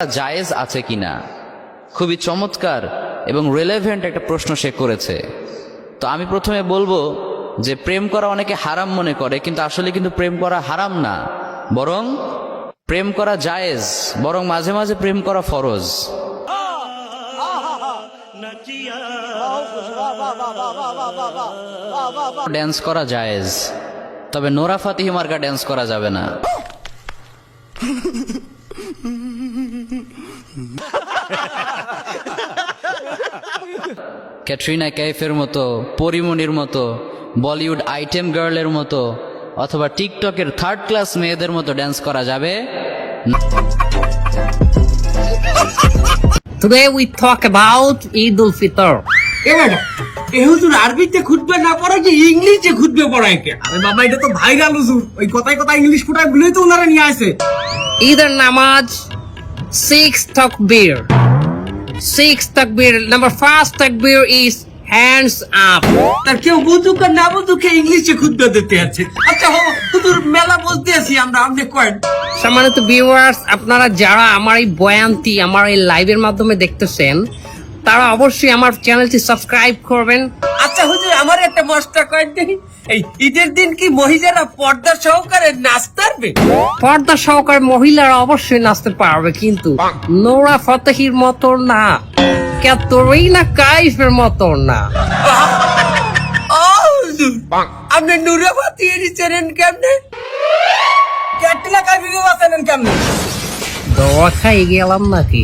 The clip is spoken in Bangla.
জায়েজ আছে কিনা, খুবই চমৎকার এবং রিলেভেন্ট একটা প্রশ্ন সে করেছে। তো আমি প্রথমে বলবো যে প্রেম করা অনেকে হারাম মনে করে, কিন্তু আসলে কিন্তু প্রেম করা হারাম না, বরং প্রেম করা জায়েজ, বরং মাঝে মাঝে প্রেম করা ফরজ। ড্যান্স করা জায়েজ, তবে নোরা ফাতিহি মার্কা ড্যান্স করা যাবে না। ক্যাটরিনা কাইফের মতো, পরিমণির মতো, বলিউড আইটেম গার্লের মতো, অথবা টিকটকের থার্ড ক্লাস মেয়েদের মতো ড্যান্স করা যাবে না। Today we talk about Eid al-Fitr. এ হুজুর আরবিতে খুতবা না পড়া কি ইংলিশে খুতবা পড়ায় কে? আরে বাবা এটা তো ভাইরাল হুজুর, ওই কথায় কথায় ইংলিশ ফুটায় বলেই তো ওনারা নিয়ে আসে। Either namaz, 6 takbir. 6 takbir. Number 1 takbir is hands up. তার কেউ বুঝুক আর না বুঝুক ইংলিশে খুতবা দিতে আছে। আচ্ছা হুজুর মেলা বলতে আছি আমরা, আপনি কয়েন। সম্মানিত ভিউয়ার্স, আপনারা যারা আমার এই বয়ানটি আমার এই লাইভের মাধ্যমে দেখতেছেন, তারা অবশ্যই আমার চ্যানেলটি সাবস্ক্রাইব করবেন। আচ্ছা হুজুর আমার একটা মশটা কয়েন দেখি, এই ঈদের দিন কি মহিলারা পর্দা সহকারে নাচতে পারবে? পর্দা সহকারে মহিলারা অবশ্যই নাচতে পারবে, কিন্তু নোরা ফাতেহির মতো না, ক্যাটরিনা কাইফের মতো না। হুজুর আপনি নুরা ফাতিহি চেনেন কেমনে? ক্যাটরিনা কাইফকে চেনেন কেমনে? দোয়া খাই গেলাম নাকি?